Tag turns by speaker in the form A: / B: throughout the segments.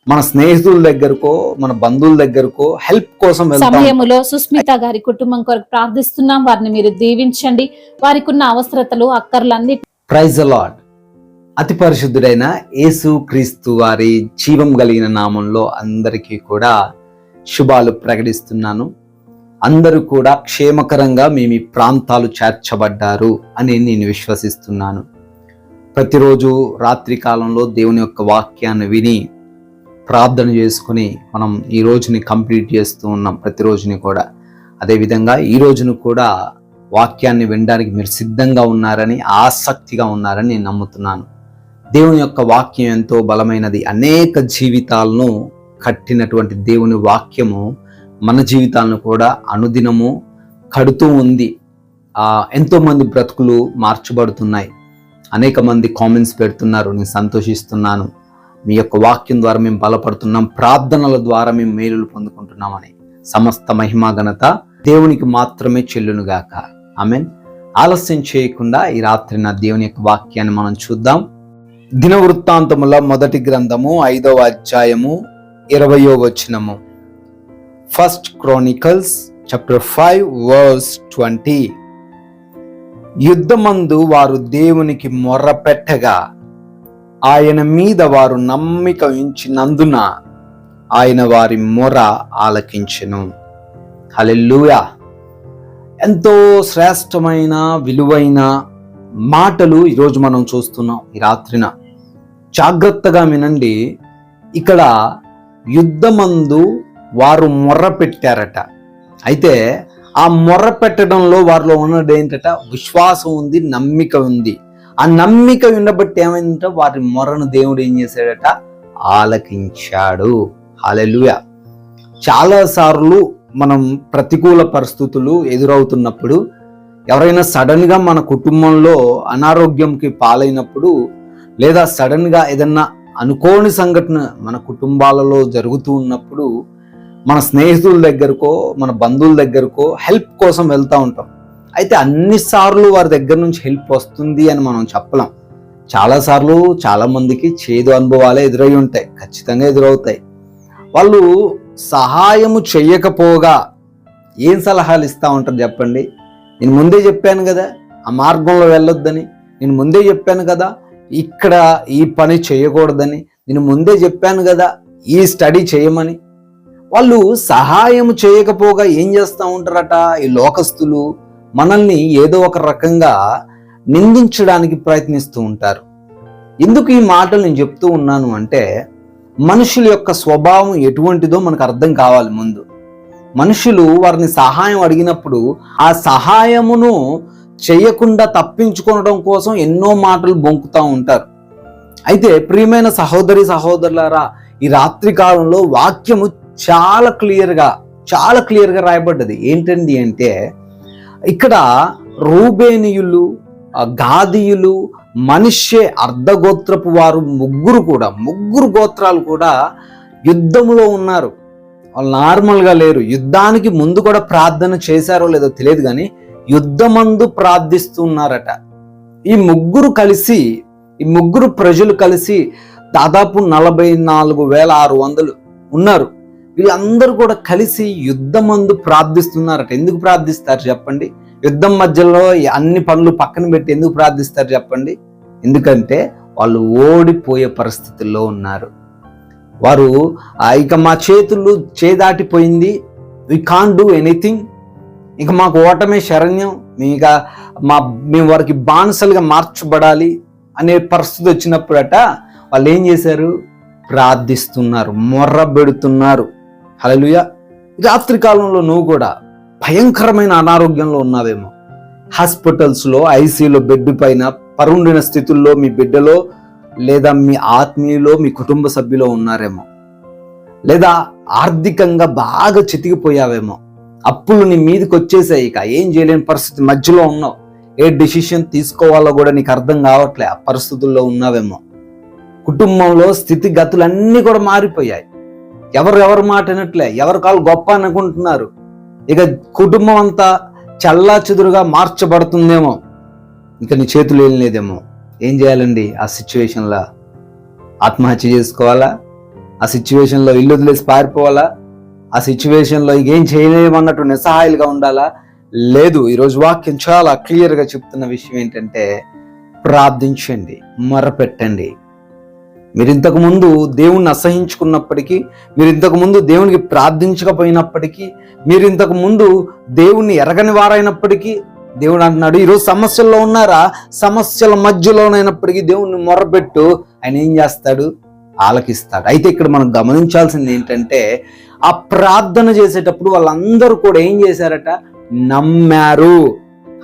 A: మన స్నేహితుల దగ్గరకో మన బంధువుల దగ్గరకో హెల్ప్ కోసం
B: సమయంలో సుస్మిత గారి కుటుంబం కొరకు ప్రార్థిస్తున్నాం. వారిని మీరు దీవించండి. వారికి ఉన్న అవసరతలు అక్కర్లన్నీ.
A: Praise the lord. అతి పరిశుద్ధుడైన యేసు క్రీస్తు వారి జీవం కలిగిన నామంలో అందరికీ కూడా శుభాలు ప్రకటిస్తున్నాను. అందరూ కూడా క్షేమకరంగా మీ ప్రాంతాలు చేర్చబడ్డారు అని నేను విశ్వసిస్తున్నాను. ప్రతిరోజు రాత్రి కాలంలో దేవుని యొక్క వాక్యాన్ని విని ప్రార్థన చేసుకుని మనం ఈ రోజుని కంప్లీట్ చేస్తూ ఉన్నాం. ప్రతిరోజుని కూడా అదేవిధంగా ఈ రోజును కూడా వాక్యాన్ని వినడానికి మీరు సిద్ధంగా ఉన్నారని, ఆసక్తిగా ఉన్నారని నేను నమ్ముతున్నాను. దేవుని యొక్క వాక్యం ఎంతో బలమైనది. అనేక జీవితాలను కట్టినటువంటి దేవుని వాక్యము మన జీవితాలను కూడా అనుదినము కడుతూ ఉంది. ఎంతో మంది బ్రతుకులు మార్చబడుతున్నాయి. అనేక మంది కామెంట్స్ పెడుతున్నారు. నేను సంతోషిస్తున్నాను. మీ యొక్క వాక్యం ద్వారా మేము బలపడుతున్నాం, ప్రార్థనల ద్వారా మేము మేలులు పొందుకుంటున్నామని. సమస్త మహిమా ఘనత దేవునికి మాత్రమే చెల్లునుగాక. ఆమేన్. ఆలస్యం చేయకుండా ఈ రాత్రి నా దేవుని యొక్క వాక్యాన్ని మనం చూద్దాం. దినవృత్తాంతముల మొదటి గ్రంథము 5వ అధ్యాయము 20వ వచనము. First Chronicles chapter 5 verse 20. యుద్ధమందు వారు దేవునికి మొర్రపెట్టగా ఆయన మీద వారు నమ్మిక ఉంచినందున ఆయన వారి మొర ఆలకించెను. హల్లెలూయా. ఎంతో శ్రేష్టమైన విలువైన మాటలు ఈరోజు మనం చూస్తున్నాం. ఈ రాత్రిన జాగ్రత్తగా వినండి. ఇక్కడ యుద్ధమందు వారు మొర్ర పెట్టారట. అయితే ఆ మొర్ర పెట్టడంలో వారిలో ఉన్నది ఏంటట? విశ్వాసం ఉంది, నమ్మిక ఉంది. ఆ నమ్మిక ఉండబట్టి ఏమైందంటే వారి మొరను దేవుడు ఏం చేశాడట? ఆలకించాడు. హల్లెలూయా. చాలా సార్లు మనం ప్రతికూల పరిస్థితులు ఎదురవుతున్నప్పుడు, ఎవరైనా సడన్ గా మన కుటుంబంలో అనారోగ్యంకి పాలైనప్పుడు, లేదా సడన్ గా ఏదన్నా అనుకోని సంఘటన మన కుటుంబాలలో జరుగుతూ ఉన్నప్పుడు మన స్నేహితుల దగ్గరకో మన బంధువుల దగ్గరకో హెల్ప్ కోసం వెళ్తూ ఉంటాం. అయితే అన్నిసార్లు వారి దగ్గర నుంచి హెల్ప్ వస్తుంది అని మనం చెప్పలేం. చాలాసార్లు చాలా మందికి చేదు అనుభవాలే ఎదురై ఉంటాయి, ఖచ్చితంగా ఎదురవుతాయి. వాళ్ళు సహాయము చెయ్యకపోగా ఏం సలహాలు ఇస్తూ ఉంటారు చెప్పండి? నేను ముందే చెప్పాను కదా ఆ మార్గంలో వెళ్ళొద్దని, నేను ముందే చెప్పాను కదా ఇక్కడ ఈ పని చేయకూడదని, నేను ముందే చెప్పాను కదా ఈ స్టడీ చేయమని. వాళ్ళు సహాయం చేయకపోగా ఏం చేస్తూ ఉంటారట? ఈ లోకస్తులు మనల్ని ఏదో ఒక రకంగా నిందించడానికి ప్రయత్నిస్తూ ఉంటారు. ఎందుకు ఈ మాటలు నేను చెప్తూ ఉన్నాను అంటే, మనుషుల యొక్క స్వభావం ఎటువంటిదో మనకు అర్థం కావాలి. ముందు మనుషులు వారిని సహాయం అడిగినప్పుడు ఆ సహాయమును చేయకుండా తప్పించుకోవడం కోసం ఎన్నో మాటలు బొంకుతూ ఉంటారు. అయితే ప్రియమైన సహోదరి సహోదరులారా, ఈ రాత్రి కాలంలో వాక్యము చాలా క్లియర్గా రాయబడ్డది. ఏంటండి అంటే, ఇక్కడ రూబేనీయులు, గాదీయులు, మనిషే అర్ధగోత్రపు వారు ముగ్గురు గోత్రాలు కూడా యుద్ధంలో ఉన్నారు. వాళ్ళు నార్మల్గా లేరు. యుద్ధానికి ముందు కూడా ప్రార్థన చేశారో లేదో తెలియదు, కానీ యుద్ధమందు ప్రార్థిస్తున్నారట. ఈ ముగ్గురు ప్రజలు కలిసి దాదాపు 44,600 ఉన్నారు. వీళ్ళందరూ కూడా కలిసి యుద్ధమందు ప్రార్థిస్తున్నారట. ఎందుకు ప్రార్థిస్తారు చెప్పండి? యుద్ధం మధ్యలో అన్ని పనులు పక్కన పెట్టి ఎందుకు ప్రార్థిస్తారు చెప్పండి? ఎందుకంటే వాళ్ళు ఓడిపోయే పరిస్థితుల్లో ఉన్నారు. వారు ఇక మా చేతులు చేదాటిపోయింది, వి కాంట్ డూ ఎనీథింగ్, ఇక మాకు ఓటమే శరణ్యం, మేము వారికి బానిసలుగా మార్చబడాలి అనే పరిస్థితి వచ్చినప్పుడట వాళ్ళు ఏం చేశారు? ప్రార్థిస్తున్నారు, మొర్ర పెడుతున్నారు. హల్లెలూయా. రాత్రి కాలంలో నువ్వు కూడా భయంకరమైన అనారోగ్యంలో ఉన్నావేమో, హాస్పిటల్స్లో ఐసీయూలో బెడ్ పైన పరుండిన స్థితుల్లో మీ బిడ్డలో లేదా మీ ఆత్మీయులో మీ కుటుంబ సభ్యులో ఉన్నారేమో, లేదా ఆర్థికంగా బాగా చితికిపోయావేమో, అప్పులు నీ మీదకి వచ్చేసాయి, ఇక ఏం చేయలేని పరిస్థితి మధ్యలో ఉన్నావు, ఏ డిసిషన్ తీసుకోవాలో కూడా నీకు అర్థం కావట్లే, ఆ పరిస్థితుల్లో ఉన్నావేమో. కుటుంబంలో స్థితిగతులన్నీ కూడా మారిపోయాయి. ఎవరు మాట వినట్లే, ఎవరి కాళ్ళు గొప్ప అనుకుంటున్నారు. ఇక కుటుంబం అంతా చల్లా చెదురుగా మార్చబడుతుందేమో, ఇక నీ చేతులు వెళ్ళలేదేమో. ఏం చేయాలండి ఆ సిచ్యువేషన్లో? ఆత్మహత్య చేసుకోవాలా? ఆ సిచ్యువేషన్లో ఇల్లు వదిలేసి పారిపోవాలా? ఆ సిచ్యువేషన్లో ఏం చేయలేమన్నట్టు నిస్సహాయాలుగా ఉండాలా? లేదు. ఈరోజు వాక్యం చాలా క్లియర్గా చెప్తున్న విషయం ఏంటంటే, ప్రార్థించండి, మొరపెట్టండి. మీరు ఇంతకు ముందు దేవుణ్ణి అసహించుకున్నప్పటికీ, మీరు ఇంతకు ముందు దేవునికి ప్రార్థించకపోయినప్పటికీ, మీరు ఇంతకు ముందు దేవుణ్ణి ఎరగని వారైనప్పటికీ, దేవుడు అంటున్నాడు ఈరోజు సమస్యల్లో ఉన్నారా, సమస్యల మధ్యలోనైనప్పటికీ దేవుణ్ణి మొరపెట్టు, ఆయన ఏం చేస్తాడు? ఆలకిస్తాడు. అయితే ఇక్కడ మనం గమనించాల్సింది ఏంటంటే, ఆ ప్రార్థన చేసేటప్పుడు వాళ్ళందరూ కూడా ఏం చేశారట? నమ్మారు.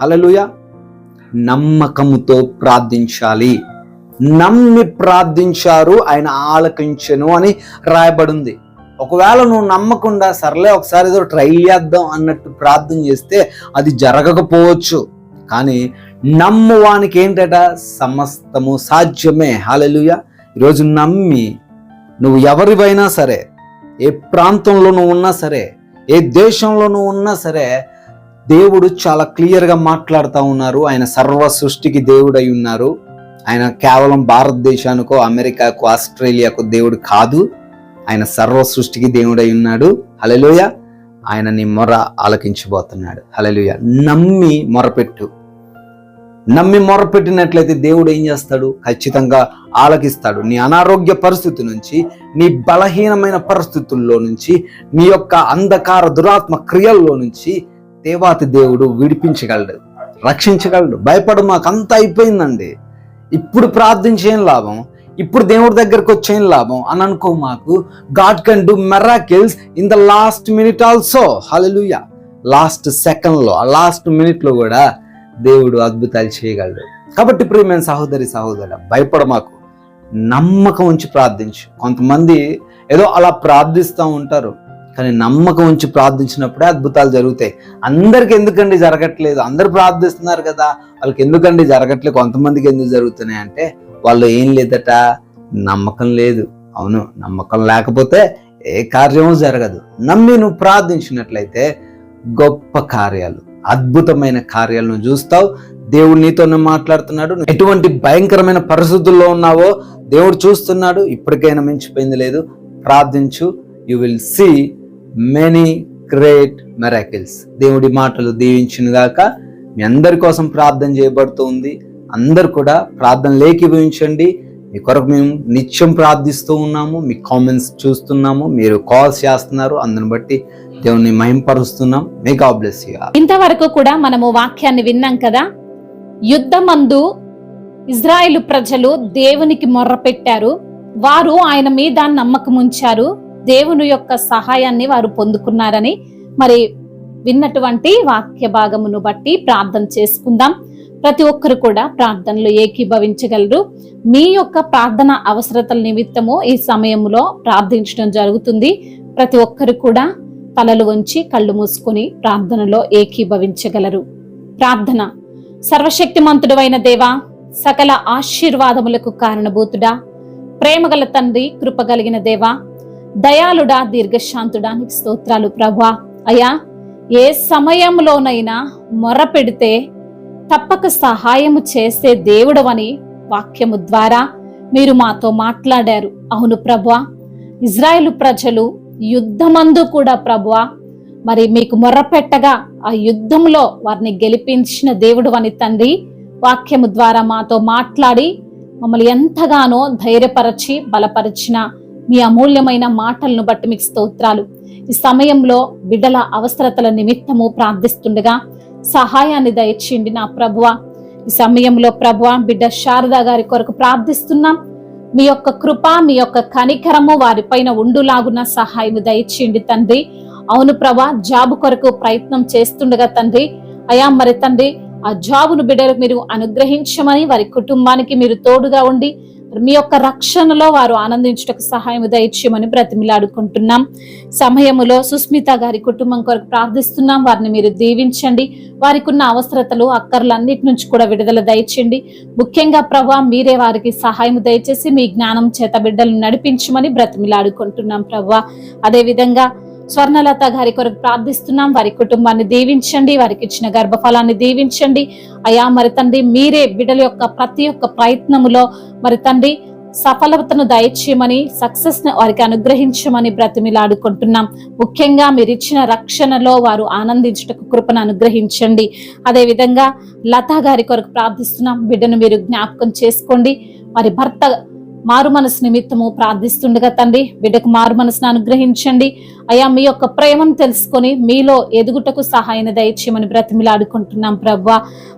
A: హల్లెలూయా. నమ్మకముతో ప్రార్థించాలి. నమ్మి ప్రార్థించారు, ఆయన ఆలకించెను అని రాయబడింది. ఒకవేళ నువ్వు నమ్మకుండా సర్లే ఒకసారి ఏదో ట్రై చేద్దాం అన్నట్టు ప్రార్థన చేస్తే అది జరగకపోవచ్చు. కానీ నమ్మువానికి ఏంటట? సమస్తము సాధ్యమే. హల్లెలూయా. ఈరోజు నమ్మి నువ్వు ఎవరివైనా సరే, ఏ ప్రాంతంలో నువ్వు ఉన్నా సరే, ఏ దేశంలో నువ్వు ఉన్నా సరే, దేవుడు చాలా క్లియర్గా మాట్లాడుతూ ఉన్నారు. ఆయన సర్వ సృష్టికి దేవుడై ఉన్నారు. ఆయన కేవలం భారతదేశానికో, అమెరికాకో, ఆస్ట్రేలియాకో దేవుడు కాదు. ఆయన సర్వ సృష్టికి దేవుడై ఉన్నాడు. హల్లెలూయా. ఆయన నీ మొర ఆలకించబోతున్నాడు. హల్లెలూయా. నమ్మి మొరపెట్టు. నమ్మి మొరపెట్టినట్లయితే దేవుడు ఏం చేస్తాడు? ఖచ్చితంగా ఆలకిస్తాడు. నీ అనారోగ్య పరిస్థితి నుంచి, నీ బలహీనమైన పరిస్థితుల్లో నుంచి, నీ యొక్క అంధకార దురాత్మ క్రియల్లో నుంచి దేవాతి దేవుడు విడిపించగలడు, రక్షించగలడు. భయపడు, మాకంతా అయిపోయిందండి, ఇప్పుడు ప్రార్థించేం లాభం, ఇప్పుడు దేవుడి దగ్గరకు వచ్చేం లాభం అని అనుకో మాకు. God can do miracles in the last minute also. Hallelujah. Last సెకండ్లో, ఆ లాస్ట్ మినిట్లో కూడా దేవుడు అద్భుతాలు చేయగలడు. కాబట్టి ప్రియమైన సహోదరి సహోదరుడా, భయపడ మాకు, నమ్మకం ఉంచి ప్రార్థించు. కొంతమంది ఏదో అలా ప్రార్థిస్తూ ఉంటారు, కానీ నమ్మకం ఉంచి ప్రార్థించినప్పుడే అద్భుతాలు జరుగుతాయి. అందరికి ఎందుకండి జరగట్లేదు? అందరు ప్రార్థిస్తున్నారు కదా, వాళ్ళకి ఎందుకండి జరగట్లేదు? కొంతమందికి ఎందుకు జరుగుతున్నాయి అంటే, వాళ్ళు ఏం లేదట, నమ్మకం లేదు. అవును, నమ్మకం లేకపోతే ఏ కార్యమూ జరగదు. నమ్మి నువ్వు ప్రార్థించినట్లయితే గొప్ప కార్యాలు, అద్భుతమైన కార్యాలను చూస్తావు. దేవుడు నీతోనే మాట్లాడుతున్నాడు. ఎటువంటి భయంకరమైన పరిస్థితుల్లో ఉన్నావో దేవుడు చూస్తున్నాడు. ఇప్పటికైనా మించిపోయింది లేదు. ప్రార్థించు, you will see many great miracles. దేవుడి మాటలు దీవించును గాక. మీ అందరి కోసం ప్రార్థన చేయబడుతుంది. అందరు కూడా ప్రార్థనలు ఏకీభవించండి. మీ కొరకు మేము నిత్యం ప్రార్థిస్తూ ఉన్నాము. మీ కామెంట్స్ చూస్తున్నాము, మీరు కాల్స్ చేస్తున్నారు. అందుని బట్టి దేవుని మహింపరుస్తున్నాం. May God bless you.
B: ఇంతవరకు కూడా మనము వాక్యాన్ని విన్నాం కదా. యుద్ధమందు ఇజ్రాయేలు ప్రజలు దేవునికి మొర్రపెట్టారు. వారు ఆయన మీద నమ్మకం ఉంచారు. దేవుని యొక్క సహాయాన్ని వారు పొందుకున్నారని మరి విన్నటువంటి వాక్య భాగమును బట్టి ప్రార్థన చేసుకుందాం. ప్రతి ఒక్కరు కూడా ప్రార్థనలు ఏకీభవించగలరు. మీ యొక్క ప్రార్థన అవసరతల నిమిత్తము ఈ సమయంలో ప్రార్థించడం జరుగుతుంది. ప్రతి ఒక్కరు కూడా తలలు వంచి కళ్ళు మూసుకొని ప్రార్థనలో ఏకీభవించగలరు. ప్రార్థన. సర్వశక్తిమంతుడు అయిన దేవా, సకల ఆశీర్వాదములకు కారణభూతుడా, ప్రేమగల తండ్రి, కృపగలిగిన దేవా, దయాళుడా, దీర్ఘశాంతుడా, నీకు స్తోత్రాలు ప్రభువా. అయ్యా, ఏ సమయంలోనైనా మొర్ర పెడితే తప్పక సహాయము చేసే దేవుడవని వాక్యము ద్వారా మీరు మాతో మాట్లాడారు. అవును ప్రభువా, ఇజ్రాయేలు ప్రజలు యుద్ధమందు కూడా ప్రభువా మరి మీకు మొర్రపెట్టగా ఆ యుద్ధంలో వారిని గెలిపించిన దేవుడు అని తండ్రి వాక్యము ద్వారా మాతో మాట్లాడి మమ్మల్ని ఎంతగానో ధైర్యపరచి బలపరిచిన మీ అమూల్యమైన మాటలను బట్టి మీకు స్తోత్రాలు. ఈ సమయంలో బిడ్డల అవసరతల నిమిత్తము ప్రార్థిస్తుండగా సహాయాన్ని దయచేయండి నా ప్రభువా. ఈ సమయంలో ప్రభువా, బిడ్డ శారదా గారి కొరకు ప్రార్థిస్తున్నాం. మీ యొక్క కృప, మీ యొక్క కనికరము వారిపైన ఉండులాగున్న సహాయం దయచేయండి తండ్రి. అవును ప్రభా, జాబు కొరకు ప్రయత్నం చేస్తుండగా తండ్రి, అయా మరి తండ్రి ఆ జాబును బిడ్డలకు మీరు అనుగ్రహించమని, వారి కుటుంబానికి మీరు తోడుగా ఉండి మీ యొక్క రక్షణలో వారు ఆనందించుటకు సహాయం దయచేయమని బ్రతిమిలాడుకుంటున్నాం. సమయములో సుస్మిత గారి కుటుంబం కొరకు ప్రార్థిస్తున్నాం. వారిని మీరు దీవించండి. వారికి ఉన్న అవసరతలు, అక్కర్లన్నిటి నుంచి కూడా విడుదల దయచేయండి. ముఖ్యంగా ప్రభా, మీరే వారికి సహాయం దయచేసి మీ జ్ఞానం చేత బిడ్డలను నడిపించమని బ్రతిమిలాడుకుంటున్నాం ప్రభా. అదే విధంగా స్వర్ణలత గారి కొరకు ప్రార్థిస్తున్నాం. వారి కుటుంబాన్ని దీవించండి, వారికి ఇచ్చిన గర్భఫలాన్ని దీవించండి. అయా మరి తండ్రి, మీరే బిడ్డల యొక్క ప్రతి ఒక్క ప్రయత్నములో మరి తండ్రి సఫలతను దయచేయమని, సక్సెస్ ని వారికి అనుగ్రహించమని బ్రతిమిలాడుకుంటున్నాం. ముఖ్యంగా మీరు ఇచ్చిన రక్షణలో వారు ఆనందించుటకు కృపను అనుగ్రహించండి. అదే విధంగా లతా గారి కొరకు ప్రార్థిస్తున్నాం. బిడ్డను మీరు జ్ఞాపకం చేసుకోండి. వారి భర్త మారు మనసు నిమిత్తము ప్రార్థిస్తుండగా తండ్రి బిడ్డకు మారు మనసును అనుగ్రహించండి. అయ్యా మీ యొక్క ప్రేమను తెలుసుకొని మీలో ఎదుగుటకు సహాయం దయచేయమని బ్రతిమిలాడుకుంటున్నాం ప్రభువా.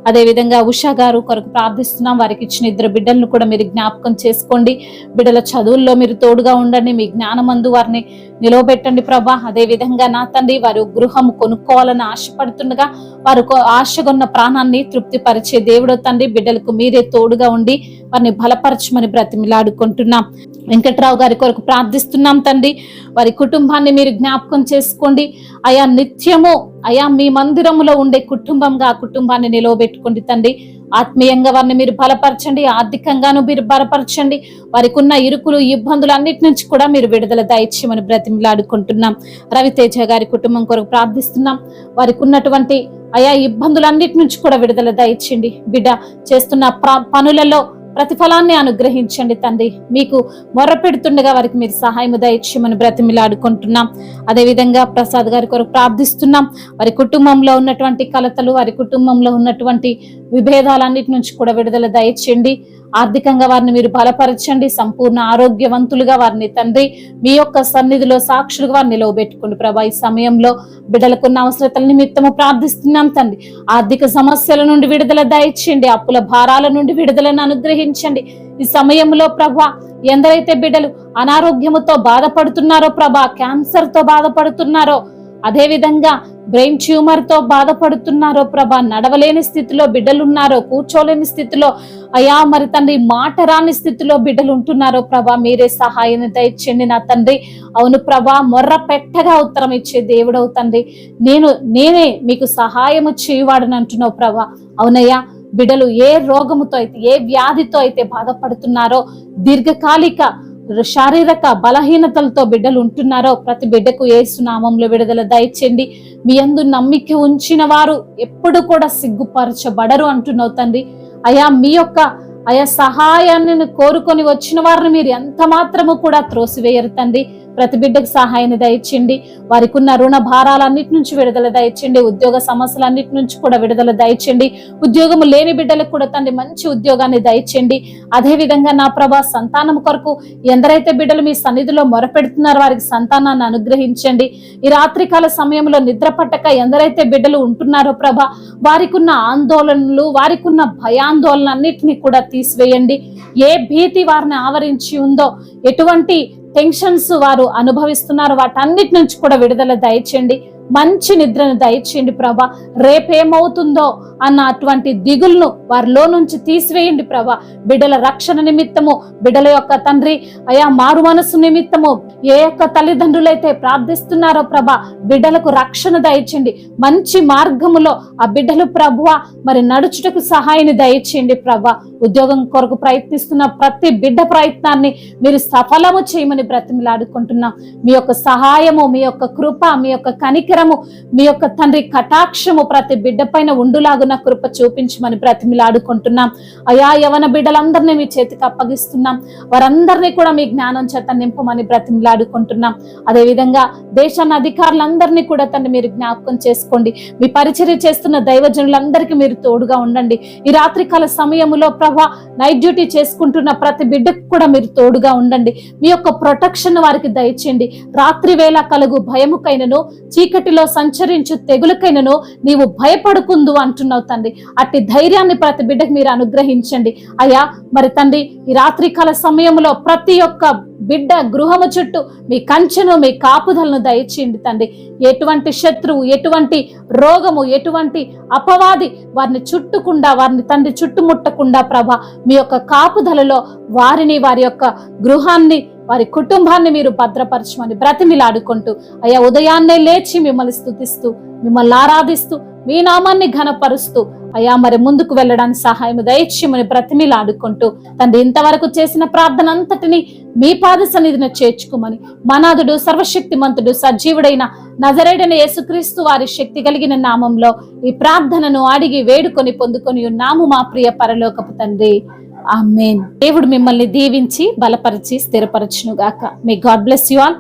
B: అదే విధంగా ఉషా గారు కొరకు ప్రార్థిస్తున్నాం. వారికి ఇచ్చిన 2 బిడ్డలను కూడా మీరు జ్ఞాపకం చేసుకోండి. బిడ్డల చదువుల్లో మీరు తోడుగా ఉండండి. మీ జ్ఞానమందు వారిని నిలవబెట్టండి ప్రభా. అదే విధంగా నా తండ్రి వారు గృహం కొనుక్కోవాలని ఆశపడుతుండగా వారు ఆశగొన్న ప్రాణాన్ని తృప్తిపరిచే దేవుడు తండ్రి బిడ్డలకు మీరే తోడుగా ఉండి వారిని బలపరచమని బ్రతిమిలాడుకుంటున్నాం. వెంకట్రావు గారి కొరకు ప్రార్థిస్తున్నాం తండ్రి. వారి కుటుంబాన్ని మీరు జ్ఞాపకం చేసుకోండి. అయా నిత్యము అయా మీ మందిరములో ఉండే కుటుంబంగా ఆ కుటుంబాన్ని నిలవబెట్టుకోండి తండ్రి. ఆత్మీయంగా వారిని మీరు బలపరచండి, ఆర్థికంగాను మీరు బలపరచండి. వారికి ఉన్న ఇరుకులు ఇబ్బందులు అన్నిటి నుంచి కూడా మీరు విడుదల దయచేయమని బ్రతిమిలాడుకుంటున్నాం. రవితేజ గారి కుటుంబం కొరకు ప్రార్థిస్తున్నాం. వారికి ఉన్నటువంటి అయా ఇబ్బందులన్నిటి నుంచి కూడా విడుదల దయచేయండి. బిడ్డ చేస్తున్న పనులలో ప్రతిఫలాన్ని అనుగ్రహించండి తండ్రి. మీకు మొర్రపెడుతుండగా వారికి మీరు సహాయం దయచేయమని బ్రతిమిలాడుకుంటున్నాం. అదేవిధంగా ప్రసాద్ గారి కొరకు ప్రార్థిస్తున్నాం. వారి కుటుంబంలో ఉన్నటువంటి కలతలు, వారి కుటుంబంలో ఉన్నటువంటి విభేదాలన్నిటి నుంచి కూడా విడుదల దయచేయండి. ఆర్థికంగా వారిని మీరు బలపరచండి. సంపూర్ణ ఆరోగ్యవంతులుగా వారిని తండ్రి మీ యొక్క సన్నిధిలో సాక్షులుగా వారిని నిలవబెట్టుకోండి ప్రభా. ఈ సమయంలో బిడ్డలకున్న అవసరతల నిమిత్తము ప్రార్థిస్తున్నాం తండ్రి. ఆర్థిక సమస్యల నుండి విడుదల దయచేయండి. అప్పుల భారాల నుండి విడుదలను అనుగ్రహించండి. ఈ సమయంలో ప్రభా ఎందరైతే బిడ్డలు అనారోగ్యముతో బాధపడుతున్నారో ప్రభా, క్యాన్సర్ తో బాధపడుతున్నారో, అదే విధంగా బ్రెయిన్ ట్యూమర్ తో బాధపడుతున్నారో ప్రభా, నడవలేని స్థితిలో బిడ్డలున్నారో, కూర్చోలేని స్థితిలో అయా మరి తండ్రి మాట రాని స్థితిలో బిడ్డలు ఉంటున్నారో ప్రభా, మీరే సహాయాన్ని దయచేయండి నా తండ్రి. అవును ప్రభా, మొర్ర పెట్టగా ఉత్తరం ఇచ్చే దేవుడవు తండ్రి. నేనే మీకు సహాయము చేయవాడని అంటున్నావు ప్రభా. అవునయ్యా, బిడ్డలు ఏ రోగముతో అయితే, ఏ వ్యాధితో అయితే బాధపడుతున్నారో, దీర్ఘకాలిక శారీరక బలహీనతలతో బిడ్డలు ఉంటున్నారో ప్రతి బిడ్డకు యేసు నామములో విడుదల దయచేయండి. మీ యందు నమ్మిక ఉంచిన వారు ఎప్పుడు కూడా సిగ్గుపరచబడరు అంటున్నావు తండ్రి. అయా మీ యొక్క సహాయాన్ని కోరుకొని వచ్చిన వారిని మీరు ఎంత మాత్రము కూడా త్రోసివేయరు తండ్రి. ప్రతి బిడ్డకు సహాయాన్ని దయచేయండి. వారికి ఉన్న రుణ భారాలన్నిటి నుంచి విడుదల దయచేయండి. ఉద్యోగ సమస్యలన్నిటి నుంచి కూడా విడుదల దయచేయండి. ఉద్యోగము లేని బిడ్డలకు కూడా తండ్రి మంచి ఉద్యోగాన్ని దయచేయండి. అదే విధంగా నా ప్రభా, సంతానం కొరకు ఎందరైతే బిడ్డలు మీ సన్నిధిలో మొరపెడుతున్నారో వారికి సంతానాన్ని అనుగ్రహించండి. ఈ రాత్రికాల సమయంలో నిద్ర పట్టక ఎందరైతే బిడ్డలు ఉంటున్నారో ప్రభా, వారికి ఉన్న ఆందోళనలు, వారికి ఉన్న భయాందోళన అన్నిటినీ కూడా తీసివేయండి. ఏ భీతి వారిని ఆవరించి ఉందో, ఎటువంటి టెన్షన్స్ వారు అనుభవిస్తున్నారు, వాటన్నిటి నుంచి కూడా విడుదల దయచేయండి. మంచి నిద్రను దయచేయండి ప్రభా. రేపేమవుతుందో అన్న అటువంటి దిగులను వారిలో నుంచి తీసివేయండి ప్రభా. బిడ్డల రక్షణ నిమిత్తము, బిడ్డల యొక్క తండ్రి అయా మారు మనసు నిమిత్తము ఏ యొక్క తల్లిదండ్రులైతే ప్రార్థిస్తున్నారో ప్రభా, బిడ్డలకు రక్షణ దయచేయండి. మంచి మార్గములో ఆ బిడ్డలు ప్రభువ మరి నడుచుటకు సహాయాన్ని దయచేయండి ప్రభా. ఉద్యోగం కొరకు ప్రయత్నిస్తున్న ప్రతి బిడ్డ ప్రయత్నాన్ని మీరు సఫలము చేయమని బ్రతిమిలాడుకుంటున్నాం. మీ యొక్క సహాయము, మీ యొక్క కృప, మీ యొక్క కనికరము, మీ యొక్క తండ్రి కటాక్షము ప్రతి బిడ్డ పైన ఉండులాగున కృప చూపించమని బ్రతిమిలాడుకుంటున్నాం. అయా యవన బిడ్డలందరినీ మీ చేతికి అప్పగిస్తున్నాం. వారందరినీ కూడా మీ జ్ఞానం చేత నింపమని బ్రతిమిలాడుకుంటున్నాం. అదే విధంగా దేశాన్ని అధికారులందరినీ కూడా తండ్రి మీరు జ్ఞాపకం చేసుకోండి. మీ పరిచర్య చేస్తున్న దైవజనులందరికీ మీరు తోడుగా ఉండండి. ఈ రాత్రికాల సమయంలో ప్రభా, నైట్ డ్యూటీ చేసుకుంటున్న ప్రతి బిడ్డకు కూడా మీరు తోడుగా ఉండండి. మీ యొక్క ప్రొటెక్షన్ వారికి దయచేయండి. రాత్రి వేళ కలుగు భయముకైనను, చీకటిలో సంచరించు తెగులకైనను నీవు భయపడుకుందు అంటున్నావు తండ్రి. అట్టి ధైర్యాన్ని ప్రతి బిడ్డకు మీరు అనుగ్రహించండి అయ్యా. మరి తండ్రి, ఈ రాత్రికాల సమయంలో ప్రతి ఒక్క బిడ్డ గృహము చుట్టూ మీ కంచెను, మీ కాపుదలను దయచేయండి తండ్రి. ఎటువంటి శత్రువు, ఎటువంటి రోగము, ఎటువంటి అపవాది వారిని చుట్టకుండా, వారిని తండ్రి చుట్టుముట్టకుండా ప్రభా, మీ యొక్క కాపుదలలో వారిని, వారి యొక్క గృహాన్ని, వారి కుటుంబాన్ని మీరు భద్రపరచమని బ్రతిమిలాడుకుంటూ అయ్యా, ఉదయాన్నే లేచి మిమ్మల్ని స్తుతిస్తూ, మిమ్మల్ని ఆరాధిస్తూ, మీ నామాన్ని ఘనపరుస్తూ అయ్యా మరి ముందుకు వెళ్ళడానికి సహాయం దయచేయమని బ్రతిమిలాడుకుంటూ తండ్రి, ఇంతవరకు చేసిన ప్రార్థన అంతటిని మీ పాద సన్నిధిని చేర్చుకోమని మనాథుడు, సర్వశక్తిమంతుడు, సజీవుడైన నజరేయుడైన యేసుక్రీస్తు వారి శక్తి కలిగిన నామంలో ఈ ప్రార్థనను అడిగి వేడుకొని పొందుకొని ఉన్నాము మా ప్రియ పరలోకపు తండ్రి. ఆమేన్. దేవుడు మిమ్మల్ని దీవించి బలపరిచి స్థిరపరచును గాక. మే గాడ్ బ్లెస్ యు ఆల్.